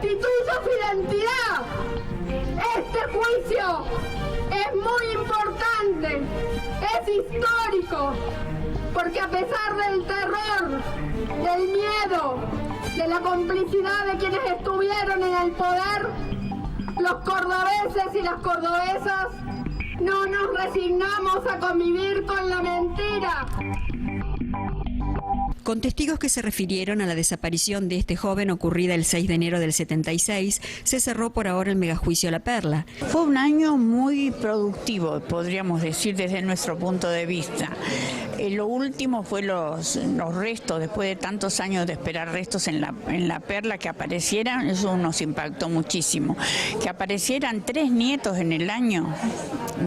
restituya su identidad. Este juicio es muy importante, es histórico, porque a pesar del terror, del miedo, de la complicidad de quienes estuvieron en el poder, los cordobeses y las cordobesas no nos resignamos a convivir con la mentira. Con testigos que se refirieron a la desaparición de este joven ocurrida el 6 de enero del 76, se cerró por ahora el megajuicio La Perla. Fue un año muy productivo, podríamos decir, desde nuestro punto de vista. Lo último fue los restos, después de tantos años de esperar restos en la Perla que aparecieran, eso nos impactó muchísimo. Que aparecieran 3 nietos en el año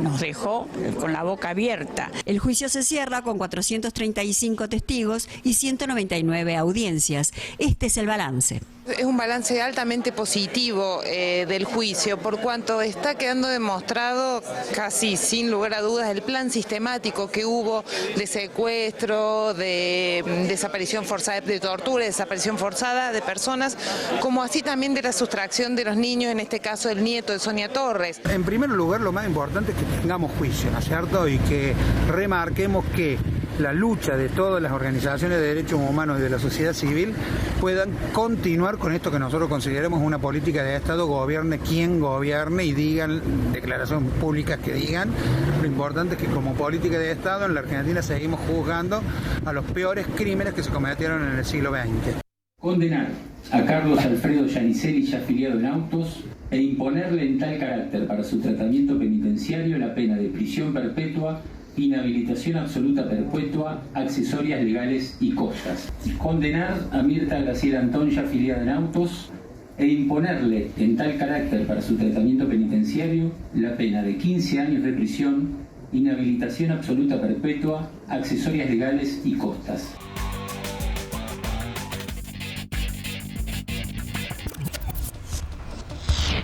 nos dejó con la boca abierta. El juicio se cierra con 435 testigos y 199 audiencias. Este es el balance. Es un balance altamente positivo del juicio, por cuanto está quedando demostrado casi sin lugar a dudas el plan sistemático que hubo de secuestro, de desaparición forzada, de tortura, de desaparición forzada de personas, como así también de la sustracción de los niños, en este caso el nieto de Sonia Torres. En primer lugar, lo más importante es que tengamos juicio, ¿no es cierto? Y que remarquemos que la lucha de todas las organizaciones de derechos humanos y de la sociedad civil puedan continuar con esto que nosotros consideramos una política de Estado, gobierne quien gobierne y digan, declaraciones públicas que digan. Lo importante es que como política de Estado en la Argentina seguimos juzgando a los peores crímenes que se cometieron en el siglo XX. Condenar a Carlos Alfredo Yaniceli, ya afiliado en Autos, e imponerle en tal carácter para su tratamiento penitenciario la pena de prisión perpetua, inhabilitación absoluta perpetua, accesorias legales y costas. Condenar a Mirta Graciela Antón, ya afiliada en Autos, e imponerle en tal carácter para su tratamiento penitenciario la pena de 15 años de prisión, inhabilitación absoluta perpetua, accesorias legales y costas.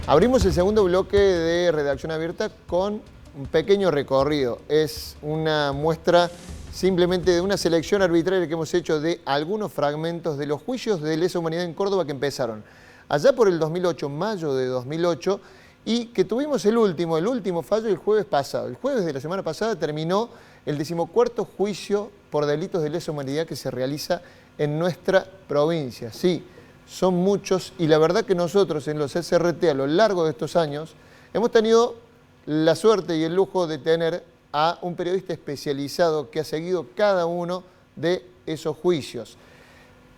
Abrimos el segundo bloque de Redacción Abierta con un pequeño recorrido. Es una muestra simplemente de una selección arbitraria que hemos hecho de algunos fragmentos de los juicios de lesa humanidad en Córdoba que empezaron allá por el 2008, mayo de 2008, y que tuvimos el último fallo el jueves pasado. El jueves de la semana pasada terminó el 14º juicio por delitos de lesa humanidad que se realiza en nuestra provincia. Sí, son muchos, y la verdad que nosotros en los SRT a lo largo de estos años hemos tenido la suerte y el lujo de tener a un periodista especializado que ha seguido cada uno de esos juicios.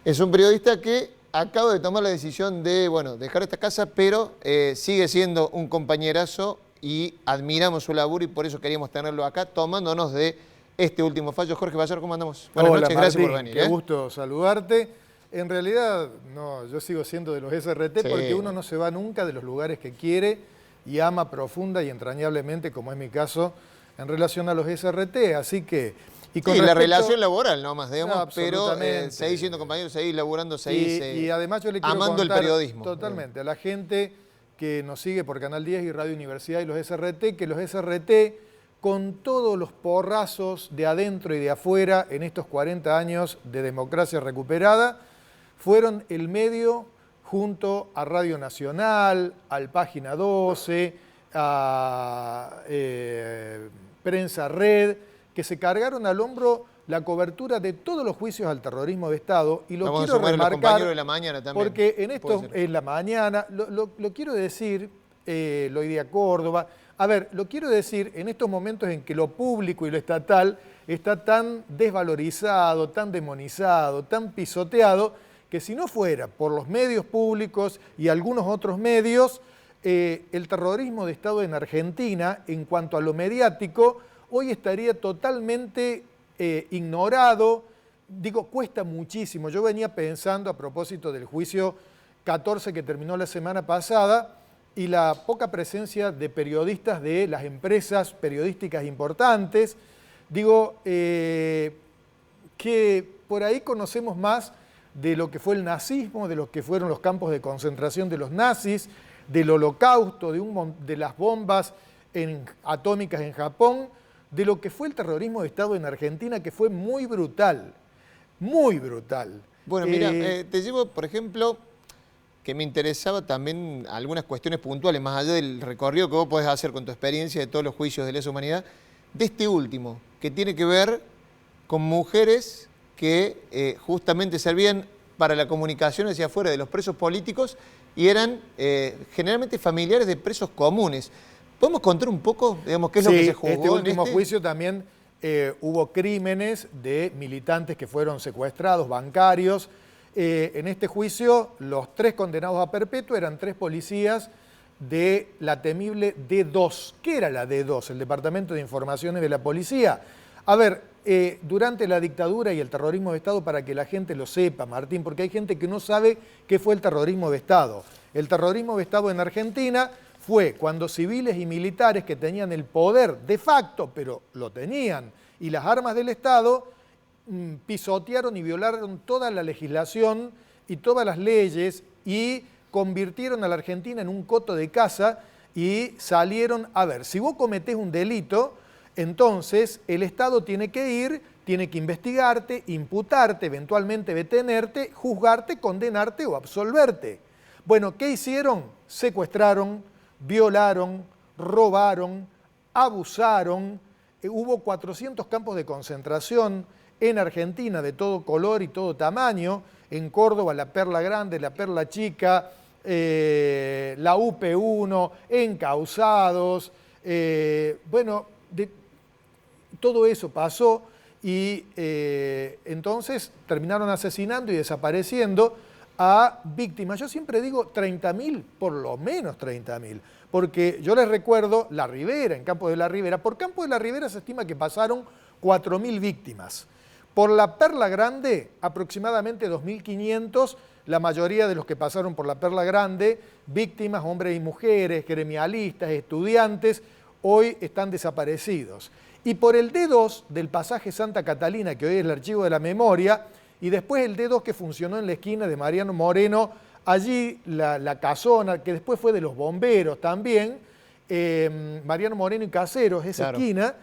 Es un periodista que acaba de tomar la decisión de, dejar esta casa, pero sigue siendo un compañerazo y admiramos su laburo y por eso queríamos tenerlo acá, tomándonos de este último fallo. Jorge Bayar, ¿cómo andamos? Buenas noches, Martín, gracias por venir. Qué gusto saludarte. En realidad, no, yo sigo siendo de los SRT porque uno no se va nunca de los lugares que quiere y ama profunda y entrañablemente, como es mi caso, en relación a los SRT. Así que... Y la relación laboral, no más, digamos, pero seguís siendo compañeros, seguís laburando, seguís y además yo le quiero amando el periodismo. Totalmente, a la gente que nos sigue por Canal 10 y Radio Universidad y los SRT, que los SRT, con todos los porrazos de adentro y de afuera en estos 40 años de democracia recuperada, fueron el medio junto a Radio Nacional, al Página 12, a Prensa Red, que se cargaron al hombro la cobertura de todos los juicios al terrorismo de Estado. Y lo quiero remarcar, de la mañana también, porque en la mañana, lo quiero decir, lo idea Córdoba, lo quiero decir en estos momentos en que lo público y lo estatal está tan desvalorizado, tan demonizado, tan pisoteado, que si no fuera por los medios públicos y algunos otros medios, el terrorismo de Estado en Argentina, en cuanto a lo mediático, hoy estaría totalmente ignorado. Digo, cuesta muchísimo. Yo venía pensando a propósito del juicio 14 que terminó la semana pasada y la poca presencia de periodistas de las empresas periodísticas importantes. Digo, que por ahí conocemos más de lo que fue el nazismo, de lo que fueron los campos de concentración de los nazis, del holocausto, de las bombas atómicas en Japón, de lo que fue el terrorismo de Estado en Argentina, que fue muy brutal, muy brutal. Bueno, mira, te llevo, por ejemplo, que me interesaba también algunas cuestiones puntuales, más allá del recorrido que vos podés hacer con tu experiencia de todos los juicios de lesa humanidad, de este último, que tiene que ver con mujeres que justamente servían para la comunicación hacia afuera de los presos políticos y eran generalmente familiares de presos comunes. ¿Podemos contar un poco, digamos, qué es lo que se juzgó este último en juicio también hubo crímenes de militantes que fueron secuestrados, bancarios. En este juicio, los 3 condenados a perpetua eran 3 policías de la temible D2. ¿Qué era la D2? El Departamento de Informaciones de la Policía. A ver, durante la dictadura y el terrorismo de Estado, para que la gente lo sepa, Martín, porque hay gente que no sabe qué fue el terrorismo de Estado. El terrorismo de Estado en Argentina fue cuando civiles y militares que tenían el poder de facto, pero lo tenían, y las armas del Estado, pisotearon y violaron toda la legislación y todas las leyes y convirtieron a la Argentina en un coto de caza y salieron, a ver, si vos cometés un delito, entonces el Estado tiene que ir, tiene que investigarte, imputarte, eventualmente detenerte, juzgarte, condenarte o absolverte. Bueno, ¿qué hicieron? Secuestraron, violaron, robaron, abusaron, hubo 400 campos de concentración en Argentina de todo color y todo tamaño, en Córdoba la Perla Grande, la Perla Chica, la UP1, encausados, bueno, todo eso pasó y entonces terminaron asesinando y desapareciendo a víctimas. Yo siempre digo 30.000, por lo menos 30.000, porque yo les recuerdo La Ribera, en Campo de la Ribera. Por Campo de la Ribera se estima que pasaron 4.000 víctimas. Por la Perla Grande, aproximadamente 2.500, la mayoría de los que pasaron por la Perla Grande, víctimas, hombres y mujeres, gremialistas, estudiantes, hoy están desaparecidos. Y por el D2 del pasaje Santa Catalina, que hoy es el Archivo de la Memoria, y después el D2 que funcionó en la esquina de Mariano Moreno, allí la casona, que después fue de los bomberos también, Mariano Moreno y Caseros, esa esquina,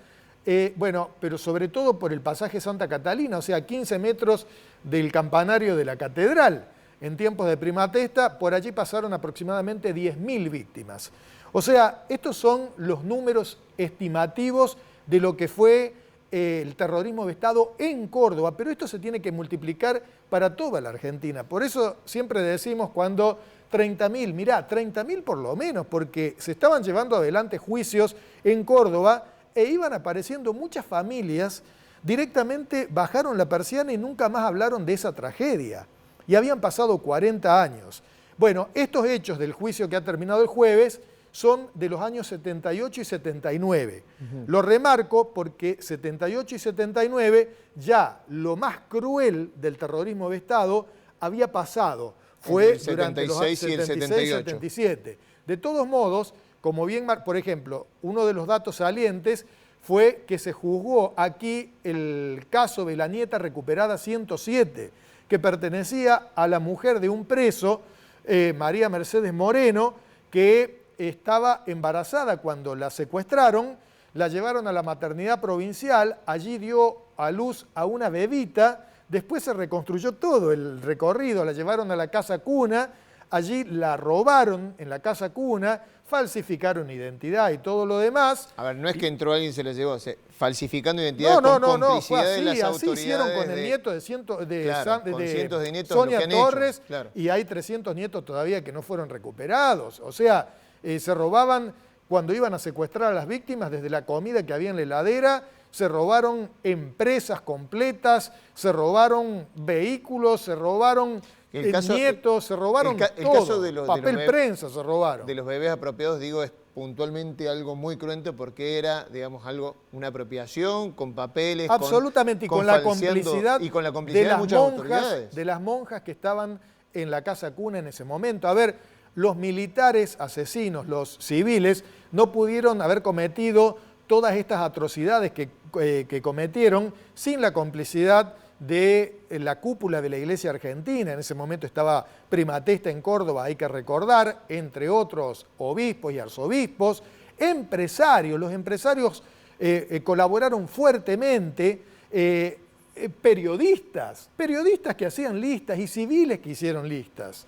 bueno, pero sobre todo por el pasaje Santa Catalina, o sea, 15 metros del campanario de la catedral. En tiempos de Primatesta, por allí pasaron aproximadamente 10.000 víctimas. O sea, estos son los números estimativos de lo que fue el terrorismo de Estado en Córdoba, pero esto se tiene que multiplicar para toda la Argentina. Por eso siempre decimos cuando 30.000, mirá, 30.000 por lo menos, porque se estaban llevando adelante juicios en Córdoba e iban apareciendo muchas familias, directamente bajaron la persiana y nunca más hablaron de esa tragedia. Y habían pasado 40 años. Bueno, estos hechos del juicio que ha terminado el jueves son de los años 78 y 79. Lo remarco porque 78 y 79 ya lo más cruel del terrorismo de Estado había pasado. Fue durante los años 76 y 77. De todos modos, como bien, por ejemplo, uno de los datos salientes fue que se juzgó aquí el caso de la nieta recuperada 107, que pertenecía a la mujer de un preso, María Mercedes Moreno, que estaba embarazada cuando la secuestraron, la llevaron a la maternidad provincial, allí dio a luz a una bebita, después se reconstruyó todo el recorrido, la llevaron a la casa cuna, allí la robaron en la casa cuna, falsificaron identidad y todo lo demás. A ver, no es que entró alguien y se la llevó, falsificando identidad con complicidad de las autoridades. Así hicieron con el nieto de cientos de nietos Sonia lo que Torres, hecho, claro. Y hay 300 nietos todavía que no fueron recuperados. O sea, se robaban cuando iban a secuestrar a las víctimas desde la comida que había en la heladera, se robaron empresas completas, se robaron vehículos, se robaron nietos, se robaron todo, papel prensa se robaron. De los bebés apropiados, digo, es puntualmente algo muy cruento porque era, digamos, una apropiación con papeles. Absolutamente, y con la complicidad de las monjas que estaban en la casa cuna en ese momento. A ver, los militares asesinos, los civiles, no pudieron haber cometido todas estas atrocidades que cometieron sin la complicidad de la cúpula de la Iglesia Argentina. En ese momento estaba Primatesta en Córdoba, hay que recordar, entre otros obispos y arzobispos, empresarios. Los empresarios colaboraron fuertemente, periodistas que hacían listas y civiles que hicieron listas.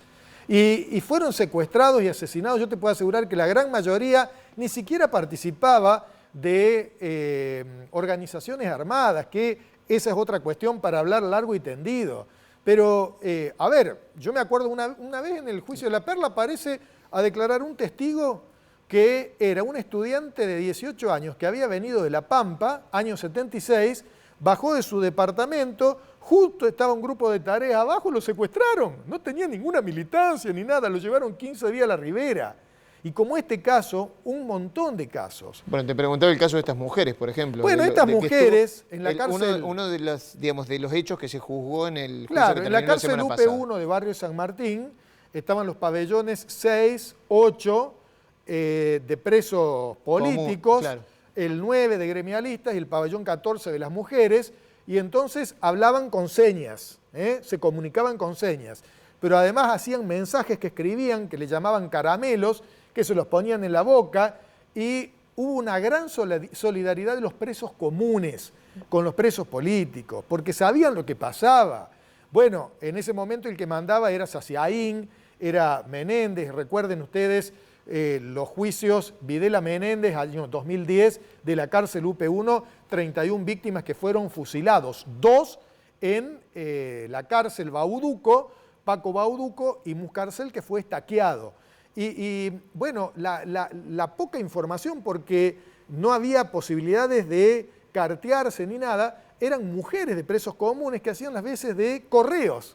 Y fueron secuestrados y asesinados. Yo te puedo asegurar que la gran mayoría ni siquiera participaba de organizaciones armadas, que esa es otra cuestión para hablar largo y tendido. Pero, a ver, yo me acuerdo una vez en el juicio de La Perla aparece a declarar un testigo que era un estudiante de 18 años que había venido de La Pampa, año 76, bajó de su departamento, justo estaba un grupo de tareas abajo, lo secuestraron, no tenía ninguna militancia ni nada, lo llevaron 15 días a la Ribera. Y como este caso, un montón de casos. Bueno, te preguntaba el caso de estas mujeres, por ejemplo. Bueno, estas mujeres en la cárcel... Uno de los hechos que se juzgó en el... Claro, en la cárcel UP1 de Barrio San Martín estaban los pabellones 6, 8 de presos políticos, claro, el 9 de gremialistas y el pabellón 14 de las mujeres, y entonces hablaban con señas, se comunicaban con señas, pero además hacían mensajes que escribían, que le llamaban caramelos, que se los ponían en la boca, y hubo una gran solidaridad de los presos comunes con los presos políticos, porque sabían lo que pasaba. Bueno, en ese momento el que mandaba era Saciaín, era Menéndez, recuerden ustedes los juicios Videla Menéndez, año 2010, de la cárcel UP1, 31 víctimas que fueron fusilados, 2 en la cárcel Bauduco, Paco Bauduco, y Muscarcel, que fue estaqueado. Y bueno, la poca información, porque no había posibilidades de cartearse ni nada, eran mujeres de presos comunes que hacían las veces de correos.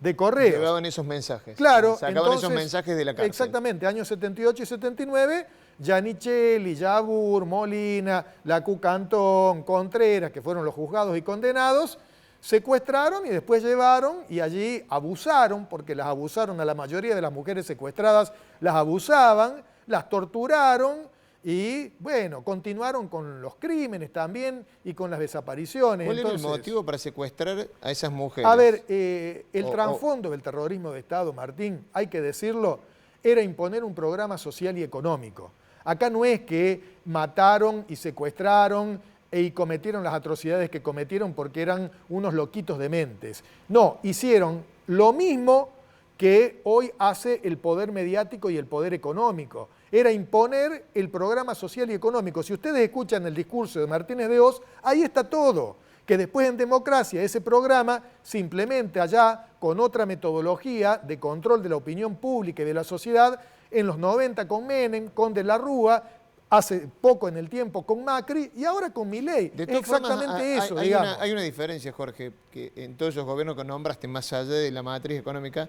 Llevaban esos mensajes. Claro. Sacaban entonces, esos mensajes de la cárcel. Exactamente, años 78 y 79, Giannicelli, Yabur, Molina, Lacu Cantón, Contreras, que fueron los juzgados y condenados, secuestraron y después llevaron y allí abusaron, porque las abusaron a la mayoría de las mujeres secuestradas, las abusaban, las torturaron y, bueno, continuaron con los crímenes también y con las desapariciones. ¿Cuál era el motivo para secuestrar a esas mujeres? A ver, el trasfondo del terrorismo de Estado, Martín, hay que decirlo, era imponer un programa social y económico. Acá no es que mataron y secuestraron y cometieron las atrocidades que cometieron porque eran unos loquitos dementes. No, hicieron lo mismo que hoy hace el poder mediático y el poder económico. Era imponer el programa social y económico. Si ustedes escuchan el discurso de Martínez de Hoz, ahí está todo. Que después en democracia ese programa se implementa allá con otra metodología de control de la opinión pública y de la sociedad, en los 90 con Menem, con De la Rúa, hace poco en el tiempo con Macri y ahora con Milei. Es exactamente eso, digamos. Hay una diferencia, Jorge, que en todos esos gobiernos que nombraste, más allá de la matriz económica,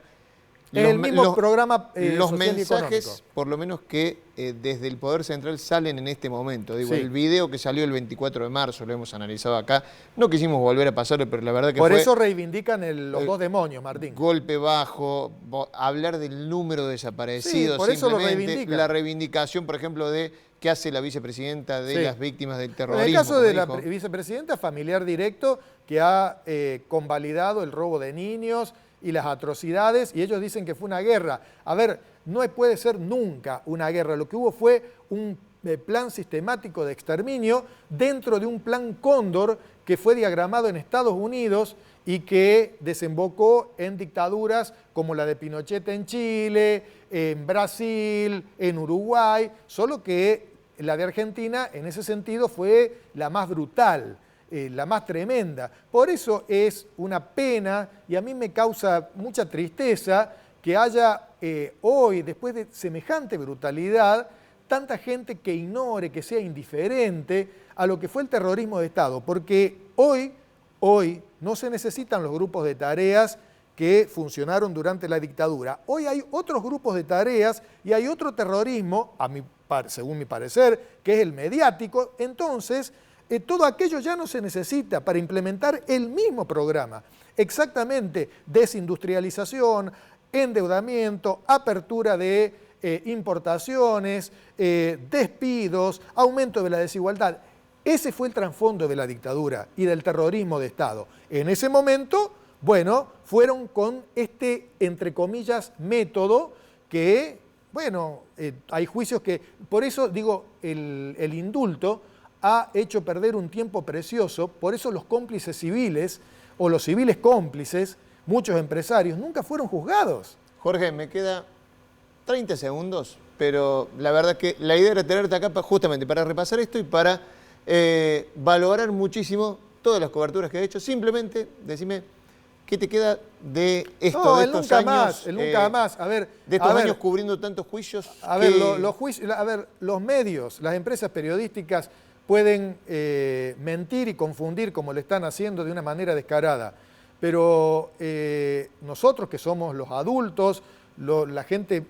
el mismo programa los mensajes, por lo menos que desde el Poder Central salen en este momento. Digo, sí. El video que salió el 24 de marzo, lo hemos analizado acá, no quisimos volver a pasarlo, pero la verdad que por eso reivindican los dos demonios, Martín. Golpe bajo, hablar del número de desaparecidos, sí, por eso lo reivindican. La reivindicación, por ejemplo, de qué hace la vicepresidenta de las víctimas del terrorismo. En el caso de la vicepresidenta, familiar directo, que ha convalidado el robo de niños y las atrocidades, y ellos dicen que fue una guerra. A ver, no puede ser nunca una guerra. Lo que hubo fue un plan sistemático de exterminio dentro de un plan Cóndor que fue diagramado en Estados Unidos y que desembocó en dictaduras como la de Pinochet en Chile, en Brasil, en Uruguay, solo que la de Argentina en ese sentido fue la más brutal, la más tremenda. Por eso es una pena y a mí me causa mucha tristeza que haya hoy, después de semejante brutalidad, tanta gente que ignore, que sea indiferente a lo que fue el terrorismo de Estado, porque hoy no se necesitan los grupos de tareas que funcionaron durante la dictadura. Hoy hay otros grupos de tareas y hay otro terrorismo, según mi parecer, que es el mediático. Entonces, todo aquello ya no se necesita para implementar el mismo programa. Exactamente, desindustrialización, endeudamiento, apertura de importaciones, despidos, aumento de la desigualdad. Ese fue el trasfondo de la dictadura y del terrorismo de Estado. En ese momento, bueno, fueron con este, entre comillas, método que, bueno, hay juicios que, por eso digo, el indulto ha hecho perder un tiempo precioso, por eso los cómplices civiles o los civiles cómplices, muchos empresarios, nunca fueron juzgados. Jorge, me queda 30 segundos, pero la verdad que la idea era tenerte acá justamente para repasar esto y para valorar muchísimo todas las coberturas que has hecho. Simplemente, decime, ¿qué te queda de esto, No, de el estos nunca años? más, el nunca más. A ver, de estos años cubriendo tantos juicios. A ver, los juicios, a ver, los medios, las empresas periodísticas pueden mentir y confundir como lo están haciendo de una manera descarada. Pero nosotros que somos los adultos, la gente,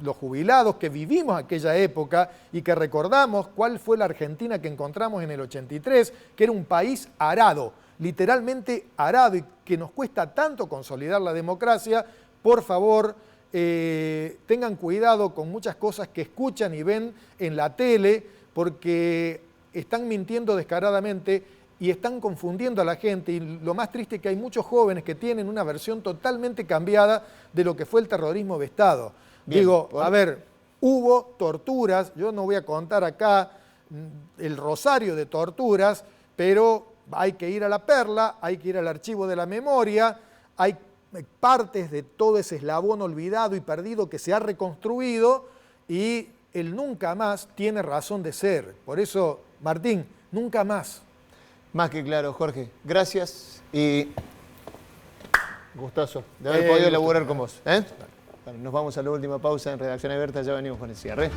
los jubilados que vivimos aquella época y que recordamos cuál fue la Argentina que encontramos en el 83, que era un país arado, literalmente arado, y que nos cuesta tanto consolidar la democracia, por favor, tengan cuidado con muchas cosas que escuchan y ven en la tele, porque están mintiendo descaradamente y están confundiendo a la gente. Y lo más triste es que hay muchos jóvenes que tienen una versión totalmente cambiada de lo que fue el terrorismo de Estado. Bien, digo, bueno, a ver, hubo torturas, yo no voy a contar acá el rosario de torturas, pero hay que ir a la Perla, hay que ir al archivo de la memoria, hay partes de todo ese eslabón olvidado y perdido que se ha reconstruido, y el nunca más tiene razón de ser. Por eso, Martín, nunca más. Más que claro, Jorge. Gracias y gustazo de haber podido laburar con vos. Bueno, nos vamos a la última pausa en Redacción Abierta, ya venimos con el cierre.